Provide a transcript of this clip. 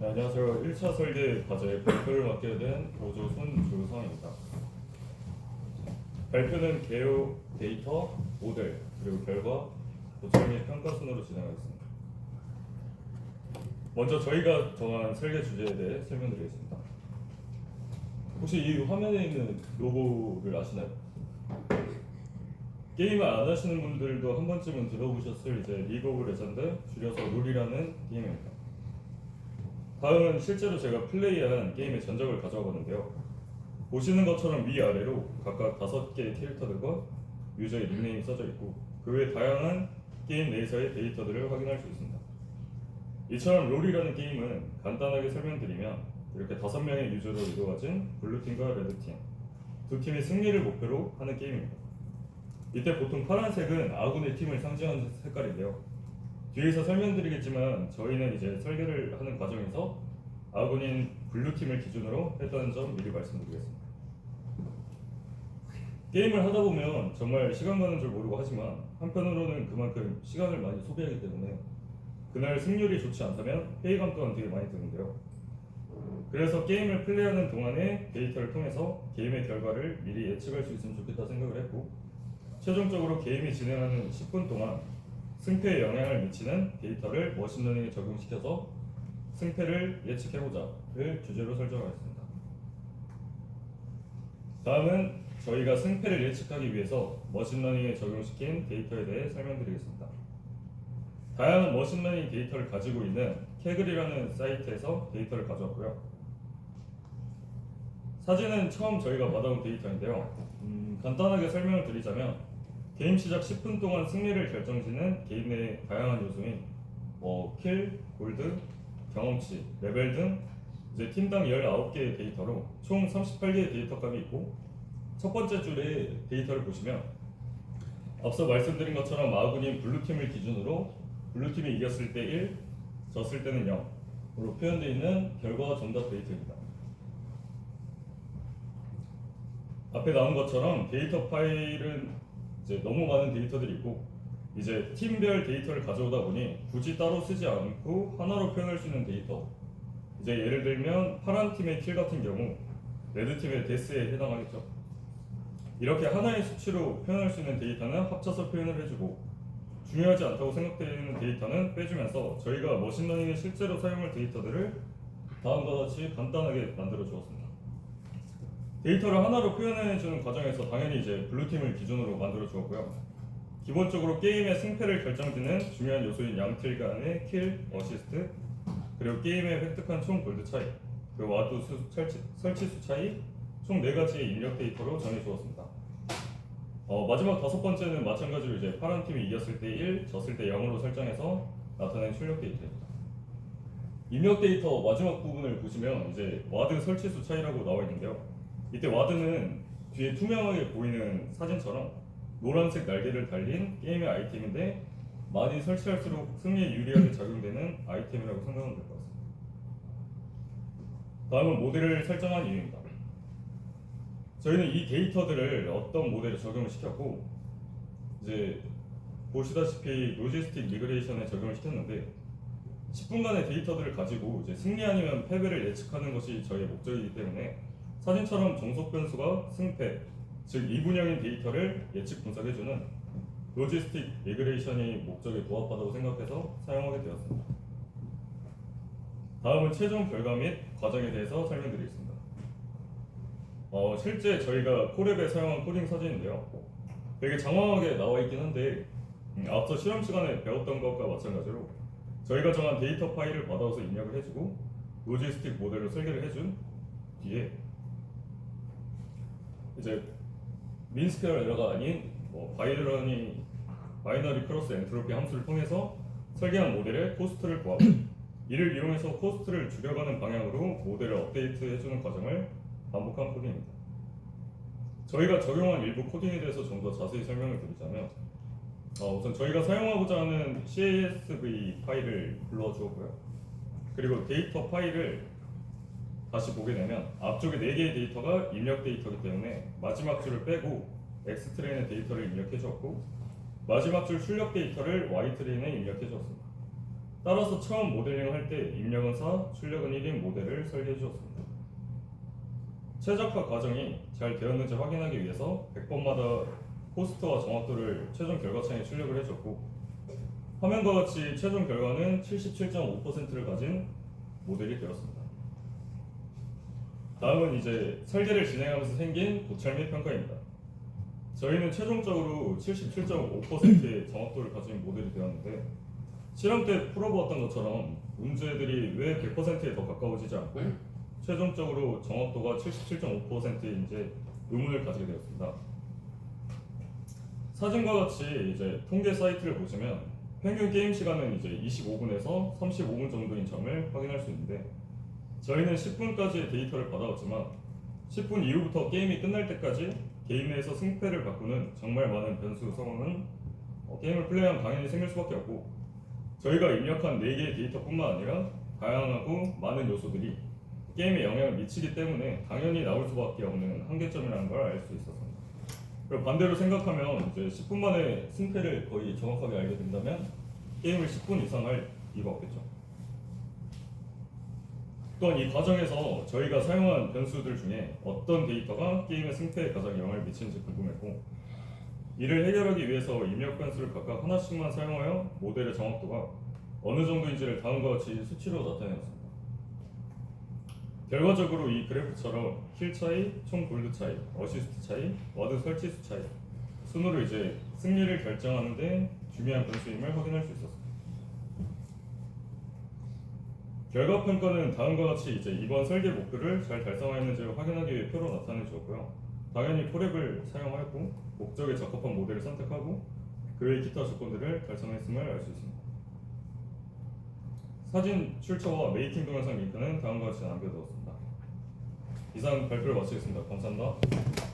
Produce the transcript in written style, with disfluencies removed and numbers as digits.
네, 안녕하세요. 1차 설계 과제 발표를 맡게 된 오조 손주성입니다. 발표는 개요, 데이터, 모델, 그리고 결과, 도출 및 평가 순으로 진행하겠습니다. 먼저 저희가 정한 설계 주제에 대해 설명드리겠습니다. 혹시 이 화면에 있는 로고를 아시나요? 게임을 안 하시는 분들도 한 번쯤은 들어보셨을 이제 리그 오브 레전드, 줄여서 롤이라는 게임입니다. 다음은 실제로 제가 플레이한 게임의 전적을 가져가봤는데요. 보시는 것처럼 위아래로 각각 5개의 캐릭터들과 유저의 닉네임이 써져 있고 그 외 다양한 게임 내에서의 데이터들을 확인할 수 있습니다. 이처럼 롤이라는 게임은 간단하게 설명드리면 이렇게 5명의 유저로 이루어진 블루팀과 레드팀 두 팀의 승리를 목표로 하는 게임입니다. 이때 보통 파란색은 아군의 팀을 상징하는 색깔인데요. 뒤에서 설명드리겠지만 저희는 이제 설계를 하는 과정에서 아군인 블루팀을 기준으로 했다는 점 미리 말씀드리겠습니다. 게임을 하다 보면 정말 시간 가는 줄 모르고 하지만 한편으로는 그만큼 시간을 많이 소비하기 때문에 그날 승률이 좋지 않다면 회의감 또한 되게 많이 드는데요. 그래서 게임을 플레이하는 동안에 데이터를 통해서 게임의 결과를 미리 예측할 수 있으면 좋겠다 생각을 했고 최종적으로 게임이 진행하는 10분 동안 승패에 영향을 미치는 데이터를 머신러닝에 적용시켜서 승패를 예측해보자를 주제로 설정하겠습니다. 다음은 저희가 승패를 예측하기 위해서 머신러닝에 적용시킨 데이터에 대해 설명드리겠습니다. 다양한 머신러닝 데이터를 가지고 있는 캐글이라는 사이트에서 데이터를 가져왔고요. 사진은 처음 저희가 받아온 데이터인데요. 간단하게 설명을 드리자면 게임 시작 10분 동안 승리를 결정짓는 게임 내 다양한 요소인 킬, 골드, 경험치, 레벨 등 이제 팀당 19개의 데이터로 총 38개의 데이터 값이 있고 첫 번째 줄의 데이터를 보시면 앞서 말씀드린 것처럼 아군인 블루팀을 기준으로 블루팀이 이겼을 때 1, 졌을 때는 0으로 표현되어 있는 결과 정답 데이터입니다. 앞에 나온 것처럼 데이터 파일은 이제 너무 많은 데이터들이 있고 이제 팀별 데이터를 가져오다 보니 굳이 따로 쓰지 않고 하나로 표현할 수 있는 데이터 이제 예를 들면 파란 팀의 킬 같은 경우 레드 팀의 데스에 해당하겠죠. 이렇게 하나의 수치로 표현할 수 있는 데이터는 합쳐서 표현을 해주고 중요하지 않다고 생각되는 데이터는 빼주면서 저희가 머신러닝에 실제로 사용할 데이터들을 다음과 같이 간단하게 만들어 주었습니다. 데이터를 하나로 표현해주는 과정에서 당연히 이제 블루팀을 기준으로 만들어 주었고요. 기본적으로 게임의 승패를 결정짓는 중요한 요소인 양팀 간의 킬, 어시스트, 그리고 게임의 획득한 총 골드 차이, 그리고 와드 설치 수 차이, 총 4가지의 입력 데이터로 정해주었습니다. 마지막 5번째는 마찬가지로 이제 파란 팀이 이겼을 때 1, 졌을 때 0으로 설정해서 나타낸 출력 데이터입니다. 입력 데이터 마지막 부분을 보시면 이제 와드 설치 수 차이라고 나와 있는데요. 이때 와드는 뒤에 투명하게 보이는 사진처럼 노란색 날개를 달린 게임의 아이템인데 많이 설치할수록 승리에 유리하게 작용되는 아이템이라고 생각하면 될 것 같습니다. 다음은 모델을 설정한 이유입니다. 저희는 이 데이터들을 어떤 모델에 적용을 시켰고 이제 보시다시피 로지스틱 미그레이션에 적용을 시켰는데 10분간의 데이터들을 가지고 이제 승리 아니면 패배를 예측하는 것이 저희의 목적이기 때문에 사진처럼 종속 변수가 승패, 즉 이분형인 데이터를 예측 분석해주는 로지스틱 미그레이션이 목적에 부합하다고 생각해서 사용하게 되었습니다. 다음은 최종 결과 및 과정에 대해서 설명드리겠습니다. 실제 저희가 콜앱에 사용한 코딩 사진인데요. 되게 장황하게 나와 있긴 한데 앞서 실험 시간에 배웠던 것과 마찬가지로 저희가 정한 데이터 파일을 받아서 입력을 해주고 로지스틱 모델로 설계를 해준 뒤에 이제 민스퀘어 에러가 아닌 바이너리 크로스 엔트로피 함수를 통해서 설계한 모델의 코스트를 구하고 이를 이용해서 코스트를 줄여가는 방향으로 모델을 업데이트 해주는 과정을 반복한 코딩입니다. 저희가 적용한 일부 코딩에 대해서 좀 더 자세히 설명을 드리자면 우선 저희가 사용하고자 하는 CSV 파일을 불러주었고요. 그리고 데이터 파일을 다시 보게 되면 앞쪽에 4개의 데이터가 입력 데이터이기 때문에 마지막 줄을 빼고 X트레인의 의 데이터를 입력해 주었고 마지막 줄 출력 데이터를 Y 트레인에 입력해 주었습니다. 마지막 줄 출력 데이터를 입력해 주었습니다. 따라서 처음 모델링을 할 때 입력은 4, 출력은 1인 모델을 설계해 주었습니다. 최적화 과정이 잘 되었는지 확인하기 위해서 100번마다 코스트와 정확도를 최종 결과창에 출력을 해줬고, 화면과 같이 최종 결과는 77.5%를 가진 모델이 되었습니다. 다음은 이제 설계를 진행하면서 생긴 고찰 및 평가입니다. 저희는 최종적으로 77.5%의 정확도를 가진 모델이 되었는데, 실험 때 풀어보았던 것처럼 문제들이 왜 100%에 더 가까워지지 않고 최종적으로 정확도가 77.5%인지 의문을 가지게 되었습니다. 사진과 같이 이제 통계 사이트를 보시면 평균 게임 시간은 이제 25분에서 35분 정도인 점을 확인할 수 있는데, 저희는 10분까지의 데이터를 받아왔지만 10분 이후부터 게임이 끝날 때까지 게임 내에서 승패를 바꾸는 정말 많은 변수 상황은 게임을 플레이하면 당연히 생길 수밖에 없고, 저희가 입력한 4개의 데이터뿐만 아니라 다양하고 많은 요소들이 게임에 영향을 미치기 때문에 당연히 나올 수밖에 없는 한계점이라는 걸 알 수 있었습니다. 그리고 반대로 생각하면 이제 10분 만에 승패를 거의 정확하게 알게 된다면 게임을 10분 이상 할 이유가 없겠죠. 또한 이 과정에서 저희가 사용한 변수들 중에 어떤 데이터가 게임의 승패에 가장 영향을 미치는지 궁금했고, 이를 해결하기 위해서 입력 변수를 각각 하나씩만 사용하여 모델의 정확도가 어느 정도인지를 다음과 같이 수치로 나타내었습니다. 결과적으로 이 그래프처럼 킬 차이, 총 골드 차이, 어시스트 차이, 와드 설치 수 차이 순으로 이제 승리를 결정하는데 중요한 변수임을 확인할 수 있었습니다. 결과 평가는 다음과 같이 이제 이번 설계 목표를 잘 달성하였는지를 확인하기 위해 표로 나타내 주었고요. 당연히 포랩을 사용하였고 목적에 적합한 모델을 선택하고 그 외 기타 조건들을 달성했음을 알 수 있습니다. 사진 출처와 메이킹 동영상 링크는 다음과 같이 남겨두었습니다. 이상 발표를 마치겠습니다. 감사합니다.